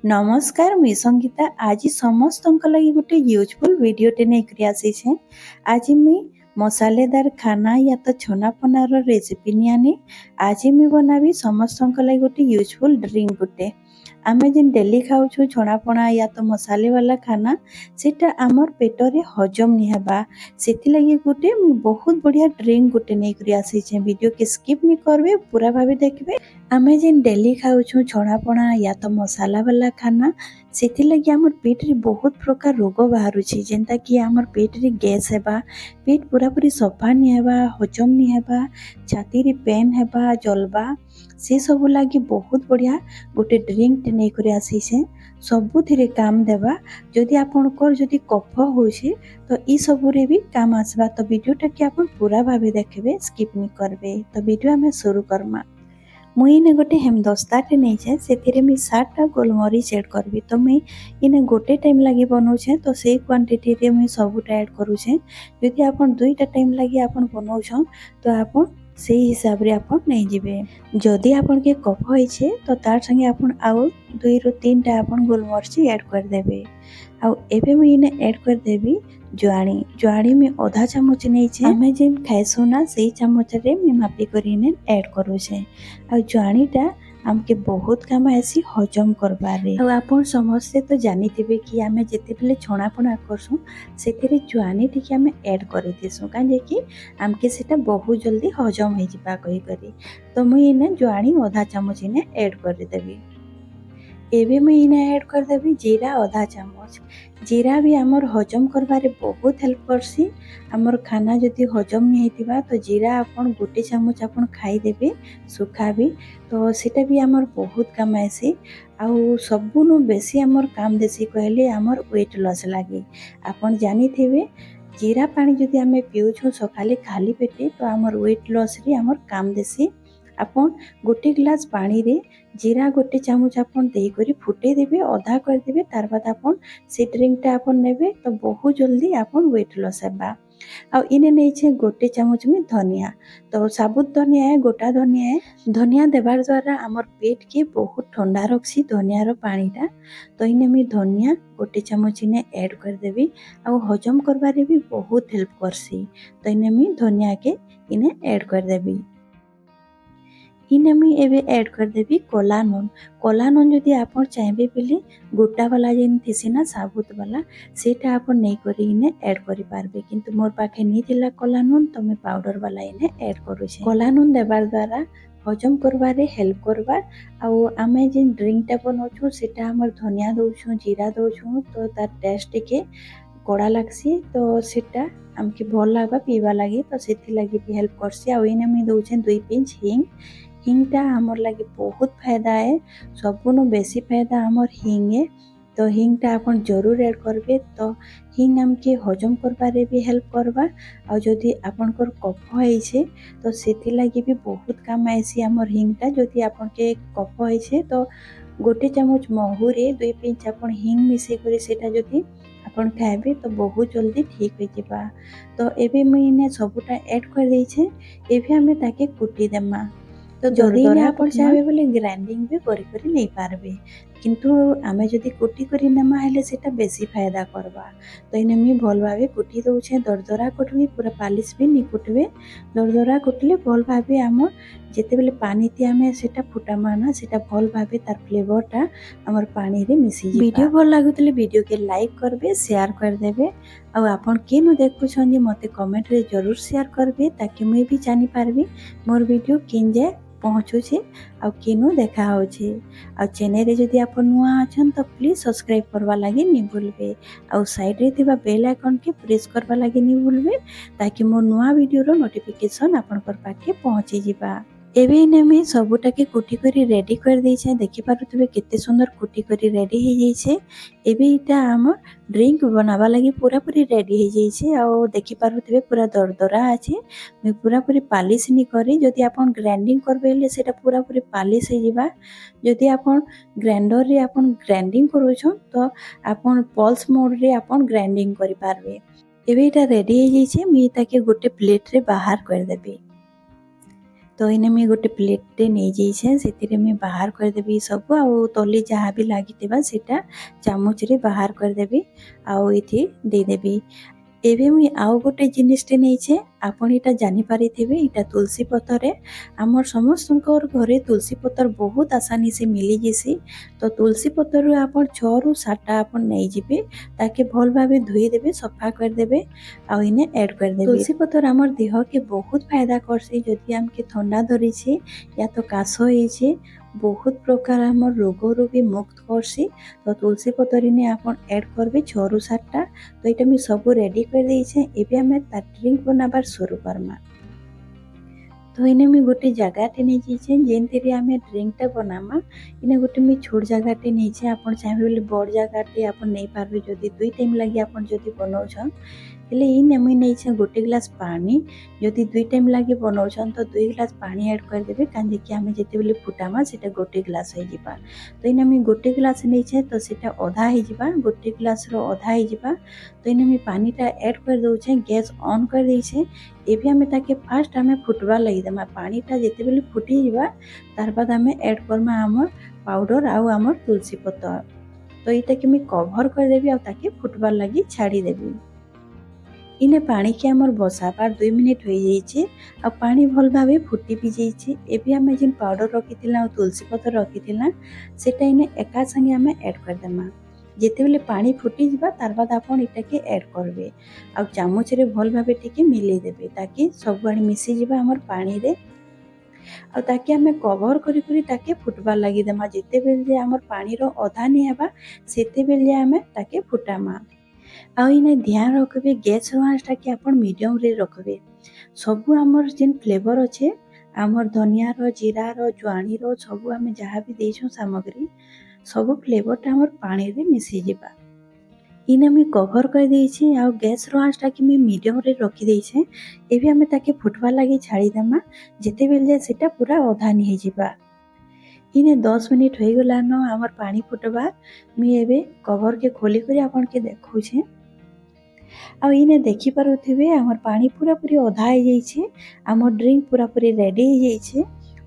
नमस्कार मुई संगीता आज समस्त लगी गोटे यूजफुल वीडियोटे नहीं आसी। आज मुई मसालेदार खाना या तो छना पनार रेसिपी नियानी। आज मुई बनाबी समस्त लगी गोटे यूजफुल ड्रिंक गोटे। आमे जिन डेली खाऊछु छना पना या तो मसाले वाला खाना सेटा आमर पेटरे हजम नहीं हेबा सेति लगी गोटे मुई बहुत बढ़िया ड्रिंक गोटे नहीं करी आसी। वीडियो के स्किप नहीं करबे पूरा भाबे देखबे। आमे जिन डेली खाऊछु छना पना या तो मसाला वाला खाना सेति लगी आमर पेट रे बहुत प्रकार रोग बाहरुछि जेंता कि आमर पेट रे गैस हेबा पेट पूरा पूरी सफा नहीं हेबा हजम नहीं हेबा छाती रे पेन हेबा जलबा से सब लगी बहुत बढ़िया गोटे ड्रिंक नहीं करी आसी सबुथिरे काम देबा। जदि आपनकर जदि कफ होछि तो ई सब रे भी काम आसबा। तो वीडियोटा के आपन पूरा भाबे देखबे स्किप नहीं करबे। तो वीडियो हमें शुरू करमा। मुई इने गोटे हेमदस्ताटे नहीं छे से मुई 7टा गोलमरीच ऐड करबी। तो मुई इने गोटे टाइम लगी बनाऊे तो से क्वांटिटी रे मुई सबुटा ऐड करूछे। जदि आपन 2टा टाइम लगी आपन बनाउछन तो आपन से हिसाब रे आपन नहीं जिबे। जदि आपन के कफ होइछे तो तार संगे आपन आउ 2 ରୁ 3टा आपन गोलमरीच ऐड कर देबे। आउ एबे मुई इने ऐड कर देबी जुआणी। जुआणी में आधा चामच नहीं छे हमें जेन खाइसु ना सही चम्मच रे मैं मापी करी ने ऐड करूछे। आ जुआणीटा आमके बहुत काम आसी हजम करबार रे। आ आपन समस्ते तो जानी थिबे कि आमे जेते बेले छणा पणा करसु सेतेरे जुआणी टिके आमे ऐड करि देसु काजे कि आमके सेटा बहुत जल्दी हजम हे जिबा कहि करी। तो मुई इने जुआणी आधा चामच इने ऐड करि देबी। एबे मुई इने ऐड कर देबी जीरा आधा चामच। जीरा भी आमर हजम करबारे बहुत हेल्प करसी। आमर खाना जदि हजम नहीं हेतिबा तो जीरा आपन गोटे चामच आपन खाई देबे सुखा भी तो सेटा भी आमर बहुत काम आसी। आउ सबुनु बेसी आमर काम देसी कहले आमर वेट लॉस लागी। आपन जानी थिबे जीरा पानी जदि आमे पिउछु सकाले खाली पेटे तो आमर वेट लॉस रे आमर काम देसी। आपन गोटे ग्लास पानी रे जीरा गोटे चामच आपन दे करी फुटे देबे आधा कर देबे तार बाद आपन से ड्रिंकटा आपन नेबे तो बहुत जल्दी आपन वेट लॉस हेबा। आ इने नहीं छे गोटे चामच में धनिया। तो साबुत धनिया है गोटा धनिया है धनिया देवार द्वारा आमर पेट के बहुत ठंडा रखसी धनिया रो पानीटा। तो इने मैं धनिया गोटे चामच इने ऐड कर देबी आ हजम करबारे भी बहुत हेल्प करसी। तो इने मैं धनिया के इने ऐड कर देबी। इने मुई एबे ऐड कर देबी कोला नून। कोला नून जदि आपन चाहेबे बेले गोटा वाला जेन थिसी ना साबुत वाला सेटा आपन नहीं करी इने ऐड करि पारबे किंतु मोर पाखे नहीं थिला कोला नून तो मैं पाउडर वाला इने ऐड करूछे। कोला नून देबार द्वारा हजम करबारे हेल्प करबा। आउ आमे जेन ड्रिंकटा बनाउछु सेटा हमर धनिया दउछु जीरा दउछु तो तार टेस्ट के कड़ा लागसी तो सेटा आमके भल लागबा पीवा लागी तो सेति लागी भी हेल्प करसी। आउ इने मैं दउछे 2 पिंच हिंग। हिंगटा हमर लगे बहुत फायदा है सबुनु बेसी फायदा हमर हिंग है। तो हिंगटा आपन जरूर ऐड करबे तो हिंग हमके हजम करबारे भी हेल्प करबा। और जदि आपनकर कफ होइछे तो सेति लागी भी बहुत काम आइसी हमर हिंगटा। जदि आपन के कफ होइछे तो गोटे चामच महू रे 2 पिंच आपन हिंग मिसे करी सेटा जदि आपन खाइबे तो बहुत जल्दी ठीक हो जिबा। तो एबे मुई इने सबुटा ऐड कर देइछे एबे हमें ताके कुटी देमा। तो जदि आपन चाहे बोले ग्राइंडिंग भी करी करी नहीं पारबे किंतु आमे जदि कुटी करी नेमा हेले सेटा बेसी फायदा करबा। तो इने मी भल भाबे कुटी दउछे दरदरा कुटबी पूरा पालिश भी नहीं कुटबे दरदरा कुटले भल भाबे हमर जेते बेले पानी ती आमे सेटा फुटामा ना सेटा भल भाबे तार फ्लेवरटा हमर पानी रे मिसी जिबा। वीडियो भल लागुतले वीडियो के लाइक करबे शेयर कर देबे। आ आपन केनु देखुछन जे मते कमेंट रे जरूर शेयर करबे ताकि मुई भी जानि पारबी मोर वीडियो किन जे पहुँचुछे आ केनु देखा होछे। आ चैनल रे जदि आप नुआ अछन तो प्लीज सब्सक्राइब करवा लागी नहीं भूलबे। आ साइड रे थिबा बेल आइकन के प्रेस करवा लागी नहीं भूलबे ताकि मोर नुआ वीडियो रो नोटिफिकेशन आपनकर पाखे पहुँची जिबा। एबे इने मैं सबुटा के कुटी करी रेडी कर देइछे देखि पारुथबे केते सुंदर कुटी करी रेडी हे जाइछे। एबे इटा हमर ड्रिंक बनावा लगी पूरा पूरी रेडी हे जाइछे। आ देखि पारुथबे पूरा दरदरा आछे मैं पूरा पूरी पालिश नहीं करी। जदि आपन ग्राइंडिंग करबे ले सेटा पूरा पूरी पालिश हे जिबा। जदि आपन ग्राइंडर रे आपन ग्राइंडिंग करूछन तो आपन पल्स मोड रे आपन ग्राइंडिंग करि पारबे। एबे इटा रेडी हे जाइछे मैं ताके गोटे प्लेट रे बाहर कर देबे। तो इने मुझे गोटे प्लेटे नहीं जाइए से मुझे बाहर करदेवी सब आउ तली जहाँ भी लगी सेटा चामच रे बाहर करदेवी आउ ये देदेवी। एबे मुई आउ गोटे जिनिसटे नहींचे आपण इटा जानी पारिथिबे इटा तुलसी पत्तर आमर समस्तंकर घरे तुलसी पत्तर बहुत आसानी से मिली जैसी। तो तुलसी पत्तर आपण 6 रु 7 आपण नहीं जिबे ताके भल भाबे धोई देबे सफा कर देबे आ इने ऐड कर देबे। तुलसी पत्तर आमर देह के बहुत फायदा करसी जदि हमके ठंडा धरी छे या तो काश होइछे बहुत प्रकार आम रोग रू भी मुक्त करसी। तो तुलसी पत्तर ने आपण ऐड करबे 6 रु 7 टा। तो ये मुझे सब रेडी कर देइछे एबे हमें ता ड्रिंक बनाबार शुरू करमा। तो इने मुझे गोटे जगहटे नहीं जाइए जेनते आम ड्रिंकटा बनामा इने गोटे मुझे छोट जगहटे नहीं आप चाहिए बोले बड़ जगहटे आप नहीं पार्बे जदि 2 टाइम लगे आप बनाऊन हेले इन मुई नहीं गोटे ग्लास पानी जदि 2 टाइम लगे बनाऊन तो 2 ग्लास पानी ऐड करदेवे कहीं आम जिते बेले फुटामा से गोटे ग्लास हो जावा। तो इन मुझे गोटे ग्लास नहीं तो सीटा अधा हो गोटे ग्लास अधा हो। तो इन मुझे पानीटा ऐड कर दौचे गैस ऑन कर देछे एबे हमें ताके फास्ट हमें फुटवा लगी देमा पानीटा जिते बेले फुटी जावा तार बाद हमें ऐड करमा आमर पाउडर आउ आमर तुलसी पत्तर। तो ये कि मैं कभर करदेवी आ ताके फुटवार लगी छाड़ी देवी। इने पानी के आमर बसाबार 2 मिनिट हो जाइए आ पानी भल भावे फुटी भी जाइए। एबे आम जिन पाउडर रखी आ तुलसी पत्तर रखी सेटा इने एका संगे आम ऐड करदेमा जिते बेले पानी फुटी जावा तार बाद आपन इटा के ऐड करबे आ चामच रे भल भावे टिके मिले देबे ताकि सब आड़े मिसी जावा हमर पानी रे आ ताकि आम कभर करी करी ताके फुटबार लगी देमा जिते बेले हमर पानी रो अधा नहीं हेबा सेते बेले आम ताके फुटामा। आ इने ध्यान रखबे गैस आंचटा कि आपण मीडियम रे रखबे सब आमर जिन फ्लेवर अच्छे आमर धनिया रो जीरा रो ज्वाणी रो सब आम जहाँ भी देछो सामग्री सब फ्लेवरटा आमर पानी रे मिसी जिबा। इने मुई कभर कर देइछे आ गैस रो आंचटा कि मुई मीडियम रे रखी देइछे एबे आमे ताके फुटवा लागि छाड़ी देमा जेते बेले जे सेटा पूरा अधा नि हे जिबा। इने 10 मिनिट हो गला न आमर पानी फुटबा मुई एबे कभर के खोली करी आपन के देखौछे आ इने देखि पारुथिबे आमर पानी पूरा पूरी अधा हो जाइछे आमर ड्रिंक पूरा पूरी रेडी हो जाइछे।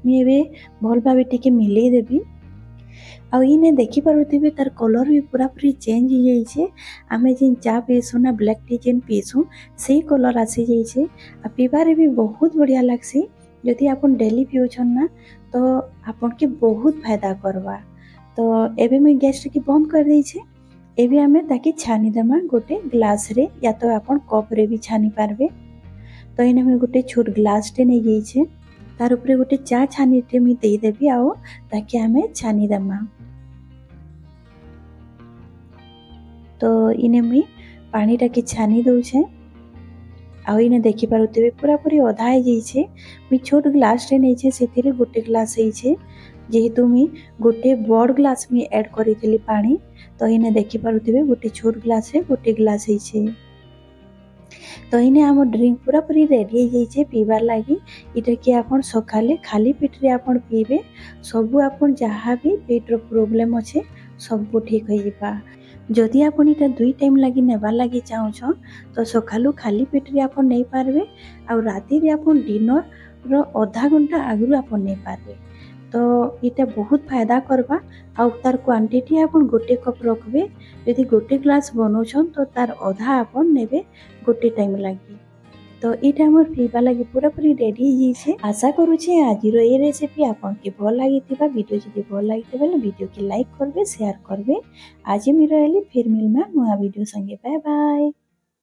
मुई एबे भल भाबे टिके मिलेई देबी आ इने देखि पारुथिबे तार कलर भी पूरा पूरी चेंज हो जाइछे आमे जिन चा पीसु ना ब्लैक टी जिन पीसु सेही कलर आसी जाइछे आ पीबारे भी बहुत बढ़िया लागसी। यदि आपन डेली पिउछन ना तो आपन के बहुत फायदा करवा। तो एबे मुई गैस के बंद कर देइछे एबे आमे ताके छानी देमा गोटे ग्लास रे या तो आपन कप रे भी छानी पारबे। तो इने मुई गोटे छोट ग्लास टे नै जाइछे तार ऊपर गोटे चा छानी टे मुई देई देबी आ ताके आमे छानी देमा। तो इने मुई पानी टाके छानी दउछे आ इने देखि पारुथिबे पूरा पूरी अधा हो जाइछे मुई छोट ग्लास रे नैछे सेथिरे गोटे ग्लास होइछे जेहेतु मुई गोटे बड़ ग्लास मुई ऐड करिथिली पानी। तो इने देखि पारुथिबे गोटे छोट ग्लास रे गोटे ग्लास होइछे। तो इने आम ड्रिंक पूरा पूरी रेडी हो जाइछे पीबार लागि इटा कि आपन सकाले खाली पेट रे आपन पीबे सब आपन जहाँ भी पेट रो प्रॉब्लम अच्छे सब ठीक हो जिबा। जदि आपन इटा 2 टाइम लगी नेबार लगी चाहूछ तो सकालू खाली पेट रे आपन नहीं पारबे आ राती रे आपन डिनर रो आधा घंटा आगु आपन नहीं पारबे। तो इटा बहुत फायदा करबा आ तार क्वांटिटी आपन गोटे कप रखबे यदि गोटे ग्लास बनौछन तो तार आधा आपन नेबे गोटे टाइम लगी। तो इटा हमर पीबा लगी पूरा पूरी रेडी हो जाइछे। आशा करूछे आज रो ए रेसिपी आपन के भल लागिथिबा वीडियो जदि भल लागिथे बेले वीडियो के लाइक करबे शेयर करबे। आज मी रहली फिर मिलमा नया वीडियो संगे बाय बाय।